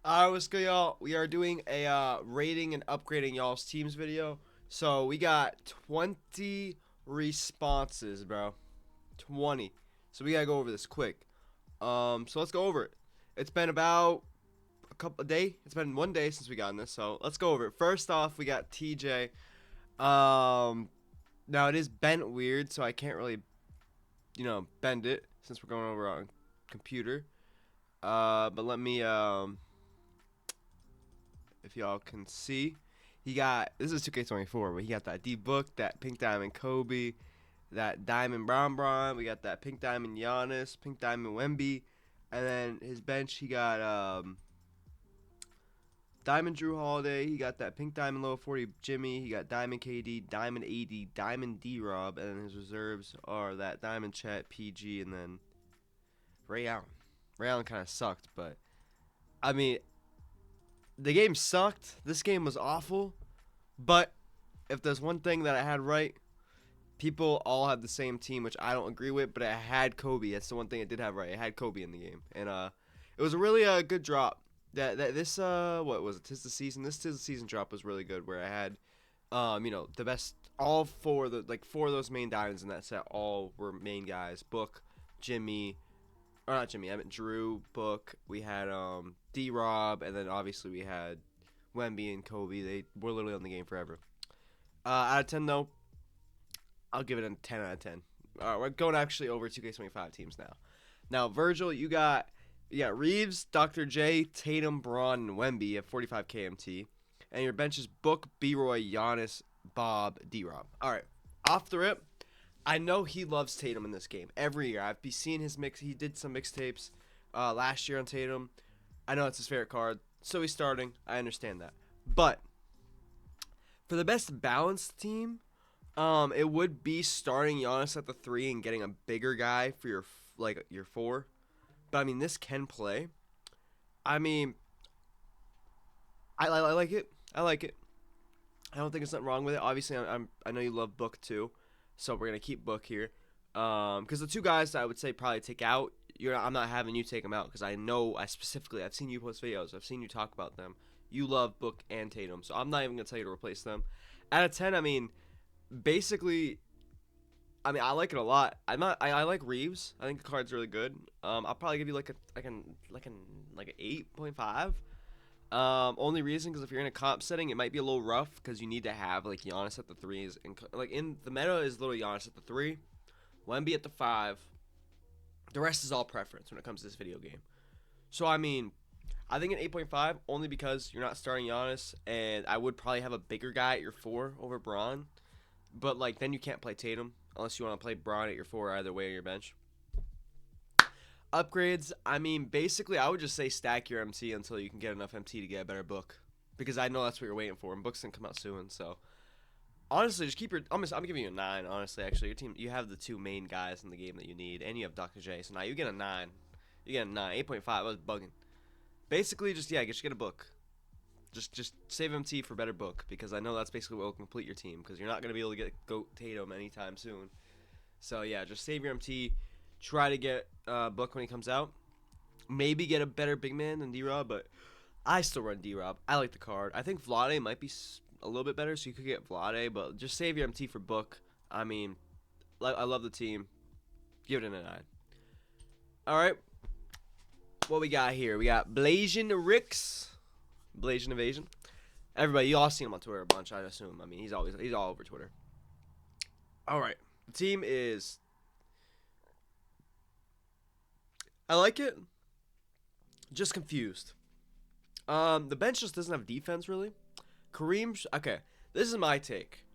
Alright, what's good, y'all? We are doing a rating and upgrading y'all's teams video. So we got 20 responses, bro. 20. So we gotta go over this quick. So let's go over it. It's been about a day. It's been 1 day since we got in this. So let's go over it. First off, we got TJ. Now it is bent weird, so I can't really, bend it since we're going over on computer. But let me if y'all can see, he got, this is 2K24, but he got that D Book, that Pink Diamond Kobe, that Diamond Bron. We got that Pink Diamond Giannis, Pink Diamond Wemby, and then his bench he got Diamond Drew Holiday. He got that Pink Diamond Low 40 Jimmy. He got Diamond KD, Diamond AD, Diamond D Rob, and then his reserves are that Diamond Chet, PG, and then Ray Allen. Ray Allen kind of sucked, but I mean, the game sucked. This game was awful. But if there's one thing that I had right, people all had the same team, which I don't agree with, but I had Kobe. That's the one thing I did have right. I had Kobe in the game. And it was a really good drop. This what was it? Tis the season. This Tis the season drop was really good, where I had the best, all four of those main diamonds in that set all were main guys. Book, Jimmy, or not Jimmy, I meant Drew, Book. We had D Rob, and then obviously we had Wemby and Kobe. They were literally on the game forever. Out of 10 though, I'll give it a 10 out of 10. We're going actually over 2K25 teams now. Now Virgil, you got Reeves, Dr. J, Tatum, Braun, and Wemby at 45 KMT, and your bench is Book, B-Roy, Giannis, Bob, D Rob. All right, off the rip, I know he loves Tatum in this game every year. I've been seeing his mix. He did some mixtapes last year on Tatum. I know it's his favorite card, so he's starting. I understand that. But for the best balanced team, it would be starting Giannis at the 3 and getting a bigger guy for your 4. But I mean, this can play. I mean, I like it. I like it. I don't think there's nothing wrong with it. Obviously, I know you love Book too, so we're gonna keep Book here. Because the two guys that I would say probably take out, I'm not having you take them out, because I know I've seen you post videos, I've seen you talk about them. You love Book and Tatum, so I'm not even gonna tell you to replace them. Out of 10, I mean, basically, I mean, I like it a lot. I like Reeves. I think the card's really good. I'll probably give you like an 8.5. Only reason because if you're in a comp setting, it might be a little rough because you need to have like Giannis at the 3s, and like in the meta is literally Giannis at the 3, Wemby at the 5. The rest is all preference when it comes to this video game. So I mean, I think an 8.5 only because you're not starting Giannis, and I would probably have a bigger guy at your 4 over Braun, but like then you can't play Tatum unless you want to play Braun at your 4 either way on your bench. Upgrades, I mean, basically, I would just say stack your MT until you can get enough MT to get a better Book, because I know that's what you're waiting for, and Book's gonna come out soon. So honestly, just keep your. I'm giving you a 9. Honestly, actually, your team, you have the 2 main guys in the game that you need, and you have Dr. J. So now you get a 9. You get a 9. 8.5. I was bugging. Basically, just get a Book. Just save MT for better Book, because I know that's basically what will complete your team, because you're not gonna be able to get Goat Tatum anytime soon. So yeah, just save your MT. Try to get Book when he comes out. Maybe get a better big man than D-Rob, but I still run D-Rob. I like the card. I think Vlade might be a little bit better, so you could get Vlade, but just save your MT for Book. I mean, I love the team. Give it a 9. All right. What we got here? We got Blazion Ricks. Blazion Evasion. Everybody, you all seen him on Twitter a bunch, I assume. I mean, he's all over Twitter. All right. The team is... I like it. Just confused. The bench just doesn't have defense, really. Kareem... Okay, this is my take.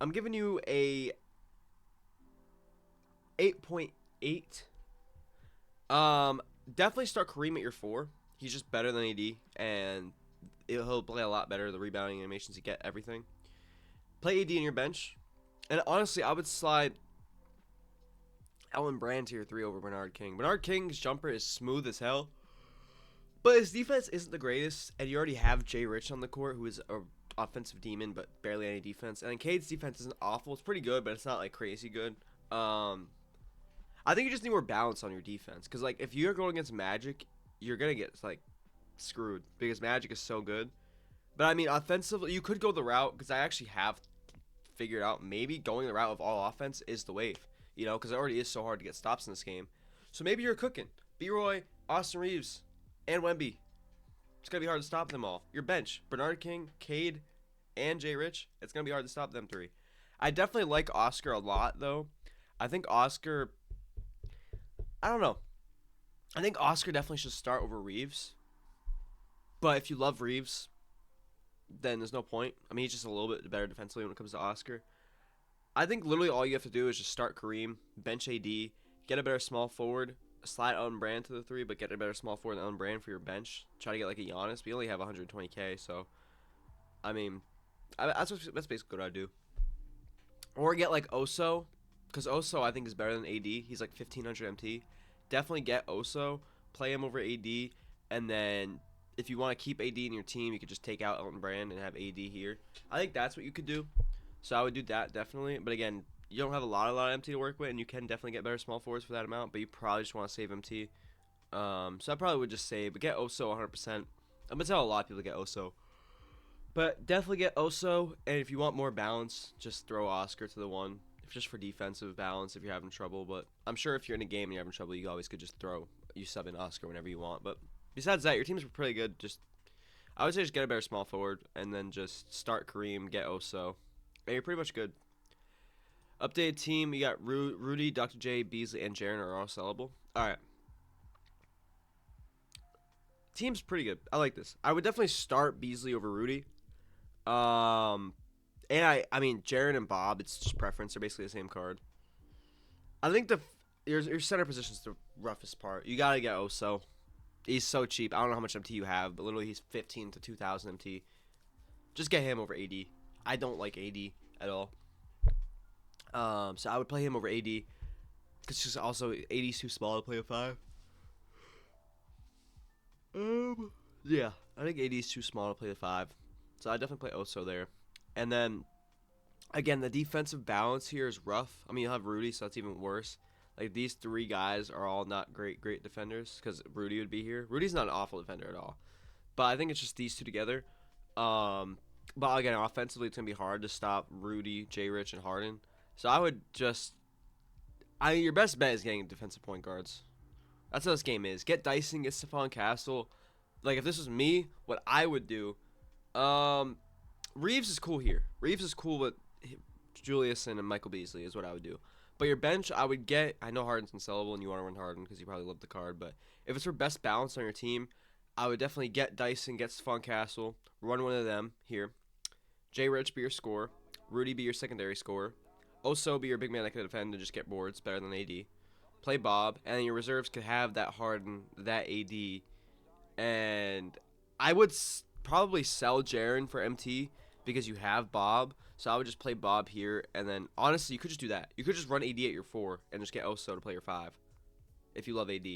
I'm giving you a 8.8. Definitely start Kareem at your 4. He's just better than AD, and he'll play a lot better. The rebounding animations, you get everything. Play AD in your bench. And honestly, I would slide Allen Brand to your 3 over Bernard King. Bernard King's jumper is smooth as hell, but his defense isn't the greatest, and you already have Jay Rich on the court, who is a offensive demon, but barely any defense. And then Cade's defense isn't awful. It's pretty good, but it's not like crazy good. I think you just need more balance on your defense, because like if you're going against Magic, you're gonna get like screwed because Magic is so good. But I mean, offensively, you could go the route because I actually have figured out maybe going the route of all offense is the wave. You know, because it already is so hard to get stops in this game. So maybe you're cooking. B-Roy, Austin Reeves, and Wemby. It's going to be hard to stop them all. Your bench, Bernard King, Cade, and Jay Rich. It's going to be hard to stop them three. I definitely like Oscar a lot, though. I think Oscar, I don't know. I think Oscar definitely should start over Reeves. But if you love Reeves, then there's no point. I mean, he's just a little bit better defensively when it comes to Oscar. I think literally all you have to do is just start Kareem, bench AD, get a better small forward, slide Ellen Brand to the three, but get a better small forward than Ellen Brand for your bench. Try to get like a Giannis. We only have 120K, so I mean, that's basically what I do. Or get like Oso, because Oso I think is better than AD. He's like 1500 MT. Definitely get Oso, play him over AD, and then if you want to keep AD in your team, you could just take out Elton Brand and have AD here. I think that's what you could do. So I would do that definitely. But again, you don't have a lot of MT to work with, and you can definitely get better small forwards for that amount. But you probably just want to save MT. So I probably would just save, but get Oso 100%. I'm gonna tell a lot of people to get Oso. But definitely get Oso, and if you want more balance, just throw Oscar to the one, just for defensive balance if you're having trouble. But I'm sure if you're in a game and you're having trouble, you always could just you sub in Oscar whenever you want. But besides that, your teams were pretty good. I would say just get a better small forward, and then just start Kareem, get Oso, and you're pretty much good. Updated team, you got Rudy, Dr. J, Beasley, and Jaren are all sellable. All right. Team's pretty good. I like this. I would definitely start Beasley over Rudy. And I mean, Jaren and Bob, it's just preference. They're basically the same card. I think your center position's the roughest part. You gotta get Oso. He's so cheap. I don't know how much MT you have, but literally he's 15 to 2,000 MT. Just get him over AD. I don't like AD at all. So I would play him over AD. Because just also AD's too small to play a 5. Yeah, I think AD's too small to play the 5. So I definitely play Oso there. And then, again, the defensive balance here is rough. I mean, you'll have Rudy, so that's even worse. Like, these three guys are all not great defenders because Rudy would be here. Rudy's not an awful defender at all. But I think it's just these two together. But, again, offensively, it's going to be hard to stop Rudy, J. Rich, and Harden. So I would just – I mean, your best bet is getting defensive point guards. That's what this game is. Get Dyson, get Stephon Castle. Like, if this was me, what I would do Reeves is cool here. Reeves is cool with Juliuson and Michael Beasley is what I would do. But your bench, I would get – I know Harden's unsellable and you want to run Harden because you probably love the card. But if it's for best balance on your team, I would definitely get Dyson, get Stephon Castle, run one of them here. Jay Rich be your scorer. Rudy be your secondary scorer. Oso be your big man that can defend and just get boards better than AD. Play Bob, and then your reserves could have that Harden, that AD. And I would probably sell Jaren for MT because you have Bob. So I would just play Bob here, and then honestly, you could just do that. You could just run AD at your 4 and just get Oso to play your 5 if you love AD.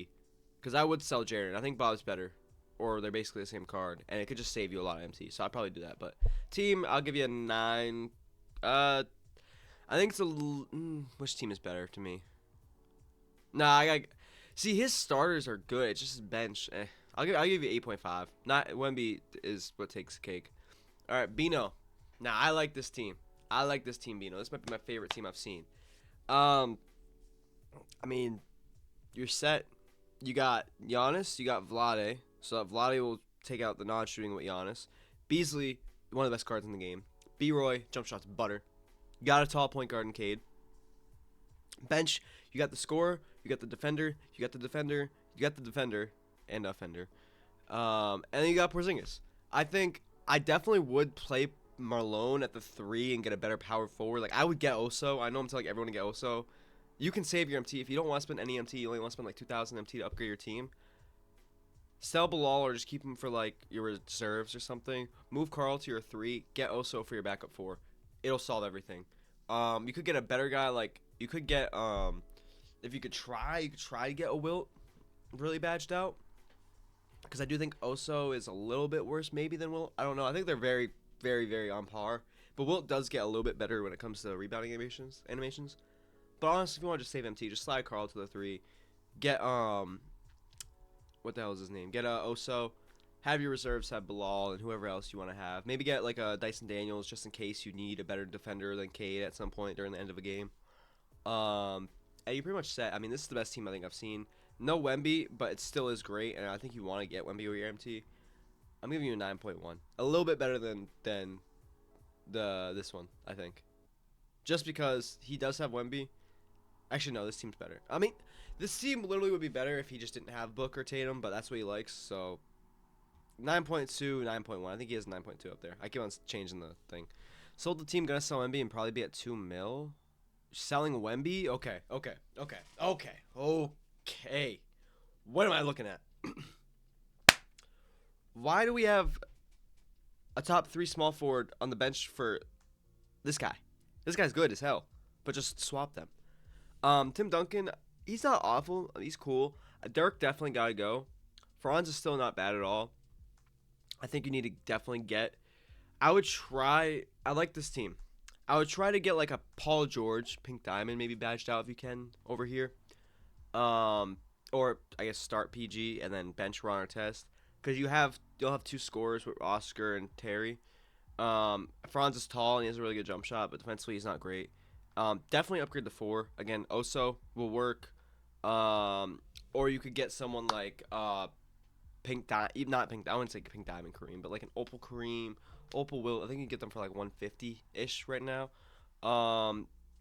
Because I would sell Jaren. I think Bob's better, or they're basically the same card, and it could just save you a lot of MT. So I'd probably do that. But team, I'll give you a 9. I think it's which team is better to me? Nah, see, his starters are good. It's just his bench. I'll give you 8.5. Not Wemby is what takes the cake. All right, Bino. Now I like this team. Bino. This might be my favorite team I've seen. I mean, you're set. You got Giannis. You got Vlade. So Vlade will take out the non-shooting with Giannis. Beasley, one of the best cards in the game. B-Roy, jump shots, butter. You got a tall point guard in Cade. Bench, you got the scorer. You got the defender. You got the defender. You got the defender. And offender. And then you got Porzingis. I think I definitely would play Marlon at the 3 and get a better power forward. Like, I would get Oso. I know I'm telling everyone to get Oso. You can save your MT. If you don't want to spend any MT, you only want to spend like 2,000 MT to upgrade your team. Sell Bilal or just keep him for like your reserves or something. Move Carl to your 3. Get Oso for your backup 4. It'll solve everything. You could get a better guy. Like, you could get, if you could try to get a Wilt really badged out. Because I do think Oso is a little bit worse maybe than Wilt. I don't know. I think they're very, very, very on par. But Wilt does get a little bit better when it comes to rebounding animations. But honestly, if you want to just save MT, just slide Carl to the 3. Get, what the hell is his name? Get Oso. have your reserves have Bilal and whoever else you want to have. Maybe get like a Dyson Daniels just in case you need a better defender than Cade at some point during the end of a game. And you're pretty much set. I mean, this is the best team I think I've seen. No Wemby, but it still is great, and I think you want to get Wemby over your MT. I'm giving you a 9.1, a little bit better than this one, I think, just because he does have Wemby. Actually, no, this team's better. I mean, this team literally would be better if he just didn't have Book or Tatum, but that's what he likes. So 9.2, 9.1. I think he has 9.2 up there. I keep on changing the thing. Sold the team, gonna sell Wemby and probably be at 2 mil. Selling Wemby? Okay. What am I looking at? Why do we have a top 3 small forward on the bench for this guy? This guy's good as hell, but just swap them. Tim Duncan, he's not awful. He's cool. Dirk definitely got to go. Franz is still not bad at all. I think you need to definitely get. I like this team. I would try to get like a Paul George, Pink Diamond, maybe badged out if you can over here. Or I guess start PG and then bench Ron Artest. Because you'll have 2 scorers with Oscar and Terry. Franz is tall and he has a really good jump shot, but defensively he's not great. Definitely upgrade the 4. Again, Oso will work. Or you could get someone like not Pink. I wouldn't say Pink Diamond Kareem, but like an Opal Kareem, Opal Will. I think you can get them for like 150-ish right now.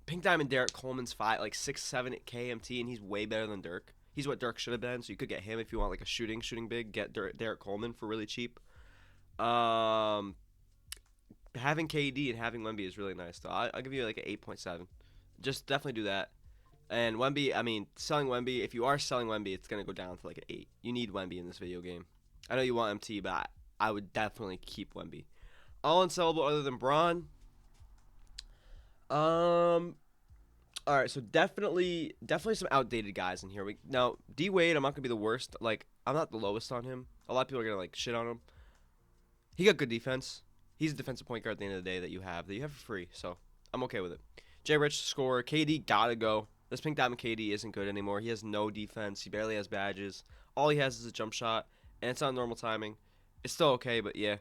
Pink Diamond Derek Coleman's 6-7 at KMT, and he's way better than Dirk. He's what Dirk should have been, so you could get him if you want like a shooting big. Get Derek Coleman for really cheap. Having KD and having Wemby is really nice, though. I'll give you like an 8.7. Just definitely do that. And Wemby, I mean, selling Wemby, if you are selling Wemby, it's going to go down to like an 8. You need Wemby in this video game. I know you want MT, but I would definitely keep Wemby. All unsellable other than Braun. All right, so definitely some outdated guys in here. Now, D Wade, I'm not gonna be the worst. Like, I'm not the lowest on him. A lot of people are gonna like shit on him. He got good defense. He's a defensive point guard at the end of the day that you have for free. So I'm okay with it. J Rich scorer. KD gotta go. This Pink Diamond KD isn't good anymore. He has no defense. He barely has badges. All he has is a jump shot, and it's on normal timing. It's still okay, but yeah.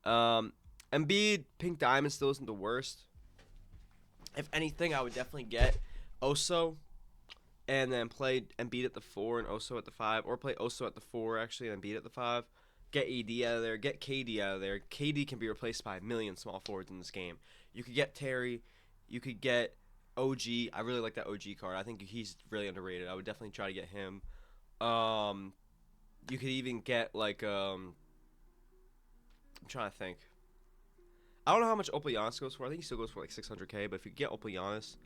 Embiid, Pink Diamond still isn't the worst. If anything, I would definitely get Oso and then play Embiid at the 4 and Oso at the 5, or play Oso at the 4 actually and Embiid at the 5. Get AD out of there. Get KD out of there. KD can be replaced by a million small forwards in this game. You could get Terry. You could get OG. I really like that OG card. I think he's really underrated. I would definitely try to get him. You could even get like I'm trying to think. I don't know how much Opal Giannis goes for. I think he still goes for like 600K. But if you get Opal Giannis,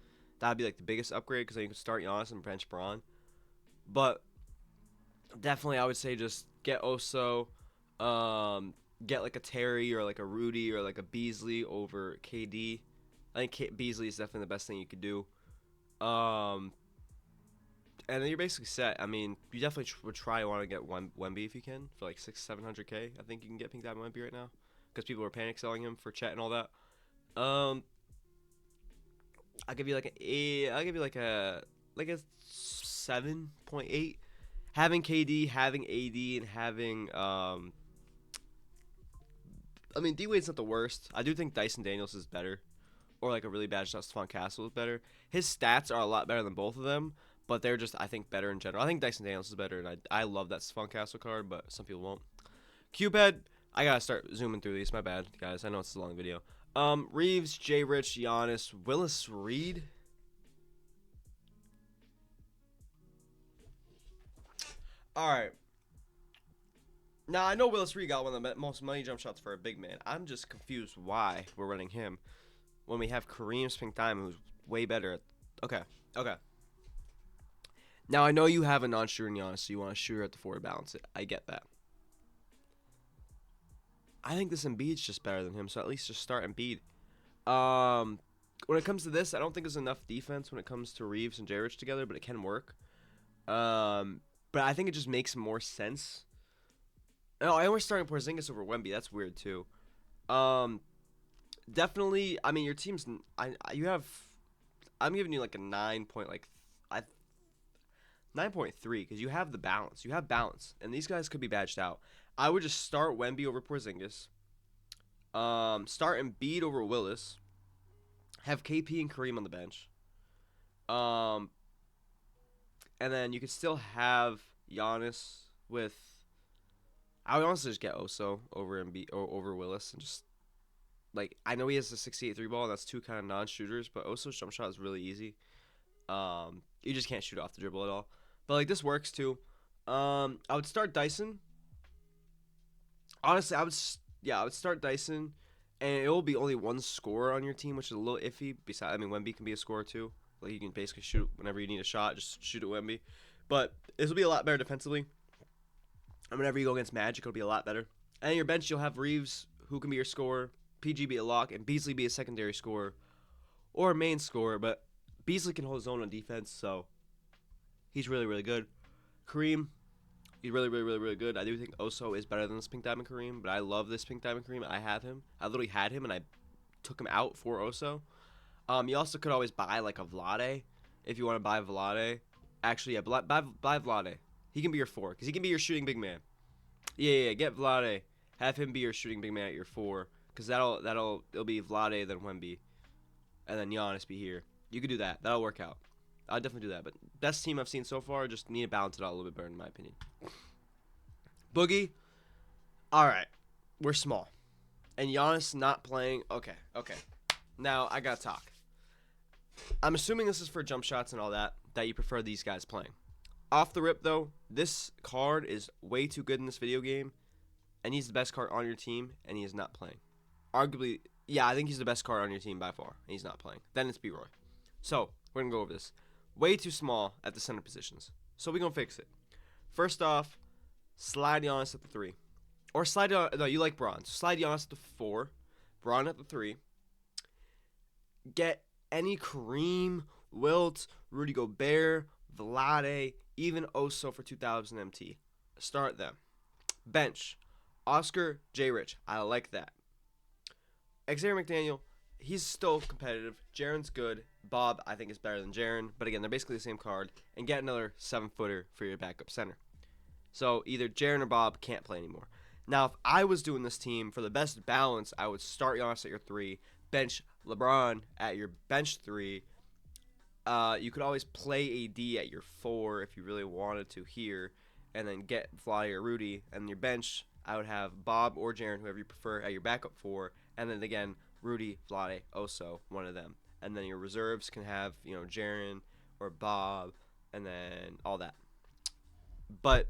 that'd be like the biggest upgrade because then you can start Giannis and bench Braun. But definitely, I would say just get Oso, get like a Terry or like a Rudy or like a Beasley over KD. I think Beasley is definitely the best thing you could do. And then you're basically set. I mean, you definitely would try to want to get Wemby if you can for like 600-700K. I think you can get Pink Diamond Wemby right now because people are panic selling him for Chet and all that. I'll give you like a 7.8. Having KD, having AD, and having I mean, D Wade's not the worst. I do think Dyson Daniels is better, or like a really bad Stephon Castle is better. His stats are a lot better than both of them, but they're just I think better in general. I think Dyson Daniels is better, and I love that Stephon Castle card, but some people won't. Cupid, I gotta start zooming through these. My bad, guys. I know it's a long video. Reeves, J. Rich, Giannis, Willis Reed. All right. Now, I know Willis Reed got one of the most money jump shots for a big man. I'm just confused why we're running him when we have Kareem's Pink Diamond, who's way better. Okay. Now, I know you have a non-shooter in Giannis, so you want a shooter at the 4 to balance it. I get that. I think this Embiid's just better than him, so at least just start Embiid. When it comes to this, I don't think there's enough defense when it comes to Reeves and J. Rich together, but it can work. But I think it just makes more sense. No, I always starting Porzingis over Wemby. That's weird too. Definitely. I mean, your team's. I'm giving you like a 9.3 because you have the balance. You have balance, and these guys could be badged out. I would just start Wemby over Porzingis. Start Embiid over Willis. Have KP and Kareem on the bench. Um, and then you could still have Giannis with. I would honestly just get Oso over Embiid or over Willis and just like I know he has a 68 3 ball and that's two kind of non-shooters, but Oso's jump shot is really easy. You just can't shoot off the dribble at all. But like this works too. I would start Dyson. Honestly, I would start Dyson, and it will be only one scorer on your team, which is a little iffy. Besides, I mean, Wemby can be a scorer too. Like you can basically shoot whenever you need a shot, just shoot at Wemby. But this will be a lot better defensively. And whenever you go against Magic, it'll be a lot better. And on your bench, you'll have Reeves, who can be your scorer, PG be a lock, and Beasley be a secondary scorer or a main scorer. But Beasley can hold his own on defense, so he's really, really good. Kareem, he's really, really, really, really good. I do think Oso is better than this Pink Diamond Kareem, but I love this Pink Diamond Kareem. I have him. I literally had him, and I took him out for Oso. You also could always buy, like, a Vlade if you want to buy Vlade. Actually, yeah, buy Vlade. He can be your 4, because he can be your shooting big man. Yeah, get Vlade. Have him be your shooting big man at your 4, because it'll be Vlade, then Wemby, and then Giannis be here. You could do that. That'll work out. I'll definitely do that. But best team I've seen so far, just need to balance it out a little bit better, in my opinion. Boogie, all right, we're small. And Giannis not playing. Okay. Now, I got to talk. I'm assuming this is for jump shots and all that you prefer these guys playing. Off the rip, though, this card is way too good in this video game, and he's the best card on your team, and he is not playing. Arguably, yeah, I think he's the best card on your team by far, and he's not playing. Then it's B-Roy. So, we're going to go over this. Way too small at the center positions. So, we're going to fix it. First off, slide Giannis at the 3. Or slide, no, you like Braun. So slide Giannis at the 4. Braun at the 3. Get any Kareem, Wilt, Rudy Gobert, Vlade, even Oso for 2,000 MT. Start them. Bench. Oscar, J. Rich. I like that. Xavier McDaniel, he's still competitive. Jaren's good. Bob, I think, is better than Jaren. But again, they're basically the same card. And get another 7-footer for your backup center. So either Jaren or Bob can't play anymore. Now, if I was doing this team, for the best balance, I would start Giannis at your 3, bench LeBron at your bench 3. You could always play AD at your 4 if you really wanted to here, and then get Vlade or Rudy. And your bench, I would have Bob or Jaren, whoever you prefer, at your backup 4. And then again, Rudy, Vlade, Oso, one of them. And then your reserves can have, Jaren or Bob, and then all that. But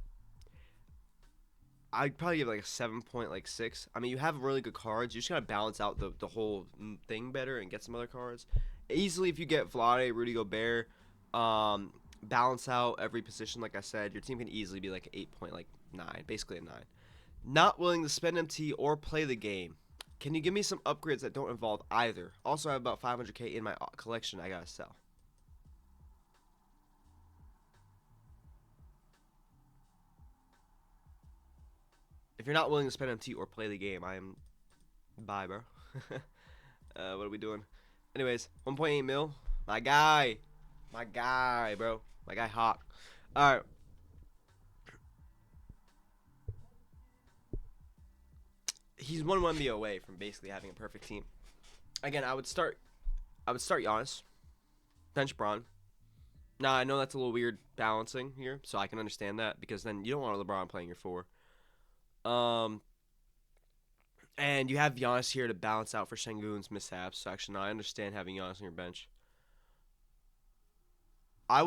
I'd probably give like a 7.6. I mean, you have really good cards. You just gotta balance out the whole thing better and get some other cards. Easily, if you get Vlade, Rudy Gobert, balance out every position. Like I said, your team can easily be like 8.9, basically a 9. Not willing to spend MT or play the game. Can you give me some upgrades that don't involve either? Also, I have about 500k in my collection I gotta sell. If you're not willing to spend MT or play the game, I am bye, bro. What are we doing? Anyways, 1.8 mil. My guy, bro. My guy Hawk. All right. He's 1-1B away from basically having a perfect team. Again, I would start Giannis, bench Braun. Now I know that's a little weird balancing here, so I can understand that because then you don't want LeBron playing your 4. And you have Giannis here to balance out for Şengün's mishaps. So actually, no, I understand having Giannis on your bench. I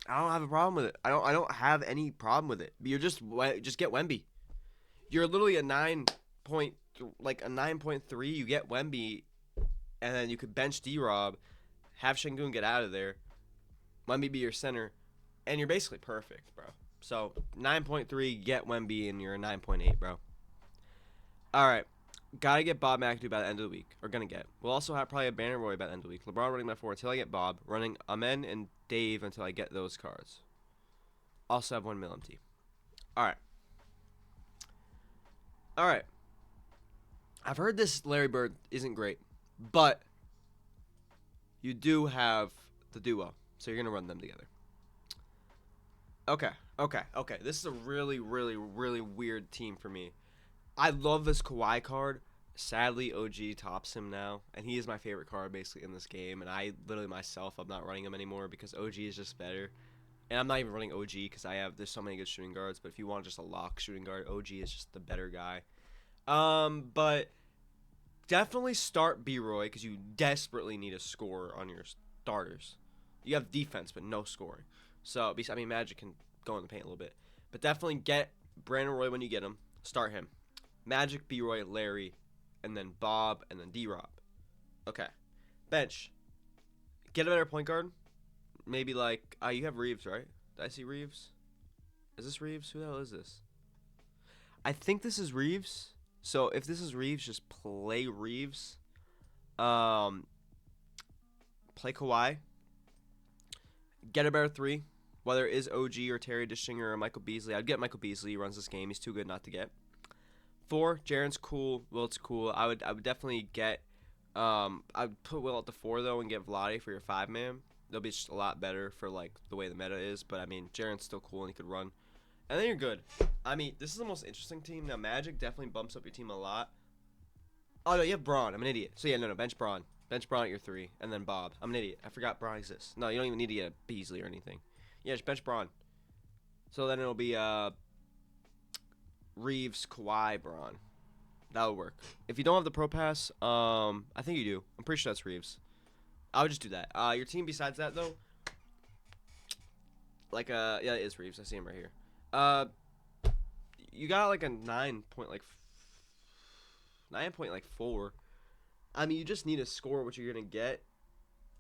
don't have a problem with it. I don't have any problem with it. You just get Wemby. You're literally a 9.3. You get Wemby, and then you could bench D-Rob, have Şengün get out of there, Wemby be your center, and you're basically perfect, bro. So 9.3, get Wemby, and you're a 9.8, bro. All right. Gotta get Bob McAdoo by the end of the week. Or gonna get. We'll also probably have Banner Roy by the end of the week. LeBron running my 4 until I get Bob. Running Amen and Dave until I get those cards. Also have 1 mil MT. Alright. Alright. I've heard this Larry Bird isn't great. But you do have the duo. So you're gonna run them together. Okay, okay. This is a really, really, really weird team for me. I love this Kawhi card. Sadly, OG tops him now, and he is my favorite card basically in this game. And I literally myself, I'm not running him anymore because OG is just better. And I'm not even running OG because there's so many good shooting guards. But if you want just a lock shooting guard, OG is just the better guy. But definitely start B-Roy because you desperately need a score on your starters. You have defense but no scoring. So I mean, Magic can go in the paint a little bit, but definitely get Brandon Roy when you get him. Start him. Magic, B-Roy, Larry, and then Bob, and then D-Rob. Okay. Bench. Get a better point guard. Maybe like you have Reeves, right? Did I see Reeves? Is this Reeves? Who the hell is this? I think this is Reeves. So if this is Reeves, just play Reeves. Play Kawhi. Get a better three. Whether it is OG or Terry Dishinger or Michael Beasley. I'd get Michael Beasley. He runs this game. He's too good not to get. 4, Jaren's cool. Wilt's cool. I would definitely get. I'd put Will at the 4 though and get Vlade for your 5-man. They'll be just a lot better for like the way the meta is. But I mean, Jaren's still cool and he could run. And then you're good. I mean, this is the most interesting team. Now, Magic definitely bumps up your team a lot. Oh, no, you have Braun. I'm an idiot. So, yeah, no, bench Braun. Bench Braun at your 3. And then Bob. I'm an idiot. I forgot Braun exists. No, you don't even need to get a Beasley or anything. Yeah, just bench Braun. So then it'll be Reeves, Kawhi, Braun. That would work. If you don't have the Pro Pass, I think you do. I'm pretty sure that's Reeves. I would just do that. Your team besides that, though, like, yeah, it is Reeves. I see him right here. You got like a 9.4. I mean, you just need to score what you're gonna get,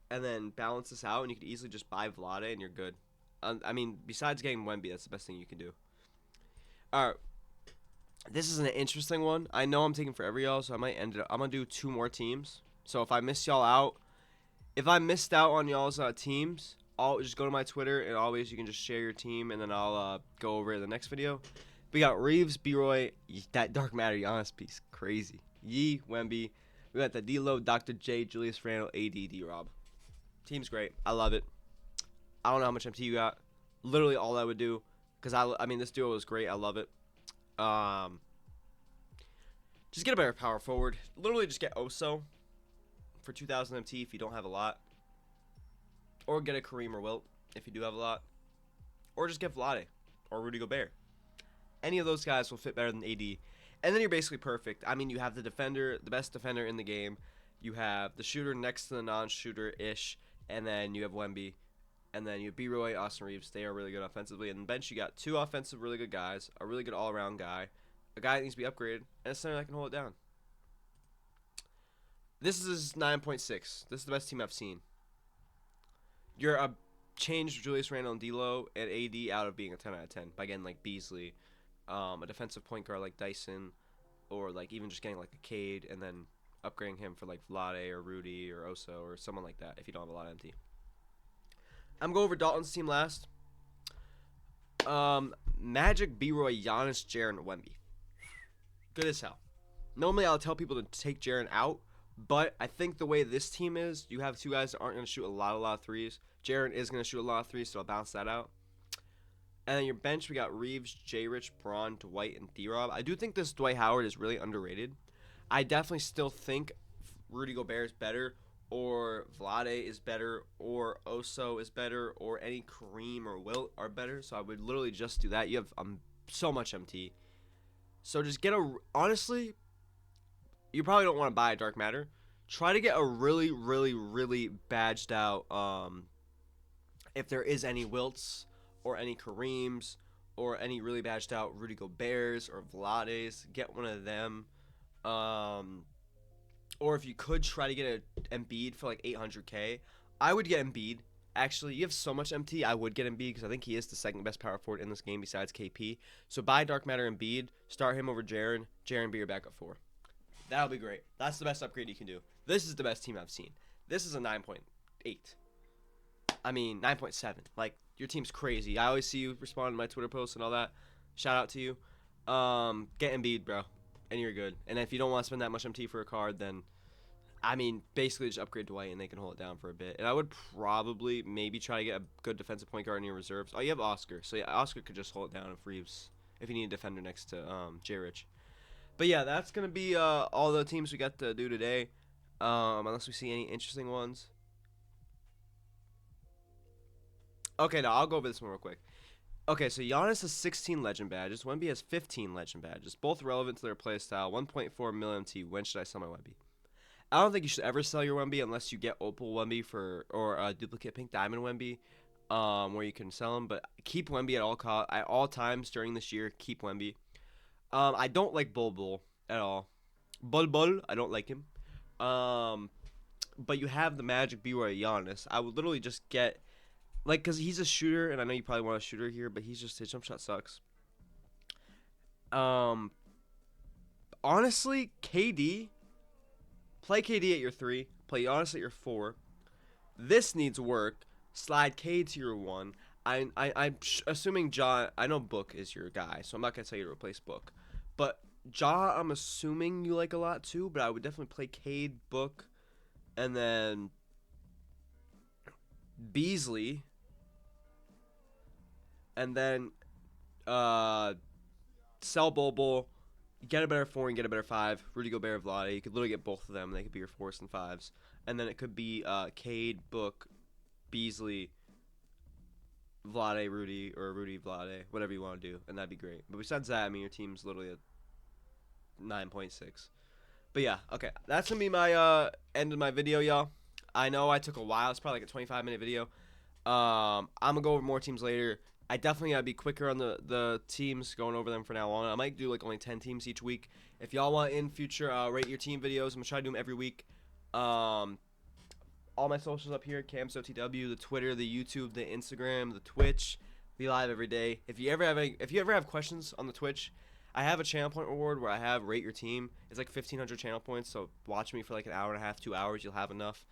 and then balance this out, and you could easily just buy Vlade, and you're good. I mean, besides getting Wemby, that's the best thing you can do. All right, this is an interesting one. I know I'm taking forever, y'all, so I might end it up. I'm gonna do 2 more teams. So if I miss y'all out, if I missed out on y'all's teams, I'll just go to my Twitter, and always you can just share your team, and then I'll go over it in the next video. We got Reeves, B-Roy, that Dark Matter Giannis piece, crazy. Yee, Wemby. We got the D-Lo, Dr. J, Julius Randle, AD, D-Rob. Team's great. I love it. I don't know how much MT you got. Literally all I would do, because I mean, this duo is great. I love it. Just get a better power forward. Literally just get Oso for 2,000 MT if you don't have a lot. Or get a Kareem or Wilt if you do have a lot. Or just get Vlade or Rudy Gobert. Any of those guys will fit better than AD. And then you're basically perfect. I mean, you have the defender, the best defender in the game. You have the shooter next to the non-shooter-ish. And then you have Wemby. And then you have B-Roy, Austin Reeves. They are really good offensively. And the bench, you got 2 offensive really good guys. A really good all-around guy. A guy that needs to be upgraded. And a center that can hold it down. This is 9.6. This is the best team I've seen. You're a change Julius Randle and D'Lo and AD out of being a 10 out of 10 by getting like Beasley, a defensive point guard like Dyson, or like even just getting like a Cade and then upgrading him for like Vlade or Rudy or Oso or someone like that if you don't have a lot of MT. I'm going over Dalton's team last. Magic, B-Roy, Giannis, Jaren, Wemby. Good as hell. Normally I'll tell people to take Jaren out. But I think the way this team is, you have 2 guys that aren't going to shoot a lot of threes. Jaren is going to shoot a lot of threes, so I'll bounce that out. And then your bench, we got Reeves, J-Rich, Braun, Dwight, and D-Rob. I do think this Dwight Howard is really underrated. I definitely still think Rudy Gobert is better, or Vlade is better, or Oso is better, or any Kareem or Wilt are better. So I would literally just do that. You have so much MT. So just get honestly, you probably don't want to buy a Dark Matter. Try to get a really, really, really badged out, if there is any Wilts or any Kareems or any really badged out Rudy Goberts or Vlades, get one of them. Or if you could try to get an Embiid for like 800k, I would get Embiid. Actually, you have so much MT, I would get Embiid because I think he is the second best power forward in this game besides KP. So buy Dark Matter Embiid, start him over Jaren, be your backup 4. That'll be great. That's the best upgrade you can do. This is the best team I've seen. This is a 9.8. I mean, 9.7. Like, your team's crazy. I always see you respond to my Twitter posts and all that. Shout out to you. Get Embiid, bro. And you're good. And if you don't want to spend that much MT for a card, then I mean, basically just upgrade Dwight and they can hold it down for a bit. And I would probably maybe try to get a good defensive point guard in your reserves. Oh, you have Oscar. So yeah, Oscar could just hold it down if you need a defender next to J Rich. But yeah, that's gonna be all the teams we got to do today. Unless we see any interesting ones. Okay, now I'll go over this one real quick. Okay, so Giannis has 16 legend badges. Wemby has 15 legend badges, both relevant to their playstyle. 1.4 million MT. When should I sell my Wemby? I don't think you should ever sell your Wemby unless you get Opal Wemby or a duplicate Pink Diamond Wemby, where you can sell them. But keep Wemby at all times during this year. Keep Wemby. I don't like Bol at all. Bol, I don't like him. But you have the Magic B-Roy Giannis. I would literally just get, like, because he's a shooter, and I know you probably want a shooter here, but his jump shot sucks. Honestly, KD, play KD at your 3, play Giannis at your 4. This needs work. Slide K to your 1. I'm assuming Ja. I know Book is your guy, so I'm not gonna tell you to replace Book. But Ja, I'm assuming you like a lot too. But I would definitely play Cade, Book, and then Beasley, and then sell Bobo. Get a better 4 and get a better 5. Rudy Gobert, Vlade. You could literally get both of them. They could be your 4s and 5s. And then it could be Cade, Book, Beasley, Vlade, Rudy, or Rudy, Vlade. Whatever you want to do. And that'd be great. But besides that, I mean, your team's literally a 9.6. But yeah, okay. That's going to be my end of my video, y'all. I know I took a while. It's probably like a 25-minute video. I'm going to go over more teams later. I definitely gotta be quicker on the teams, going over them from now on. I might do like only 10 teams each week. If y'all want in future rate your team videos, I'm gonna try to do them every week. All my socials up here: CamsOTW, the Twitter, the YouTube, the Instagram, the Twitch. Be live every day. If you ever have questions on the Twitch, I have a channel point reward where I have rate your team. It's like 1,500 channel points. So watch me for like an hour and a half, 2 hours. You'll have enough.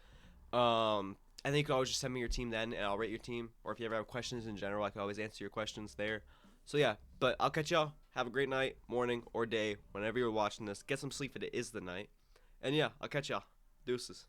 And then you can always just send me your team then, and I'll rate your team. Or if you ever have questions in general, I can always answer your questions there. So yeah, but I'll catch y'all. Have a great night, morning, or day, whenever you're watching this. Get some sleep if it is the night. And yeah, I'll catch y'all. Deuces.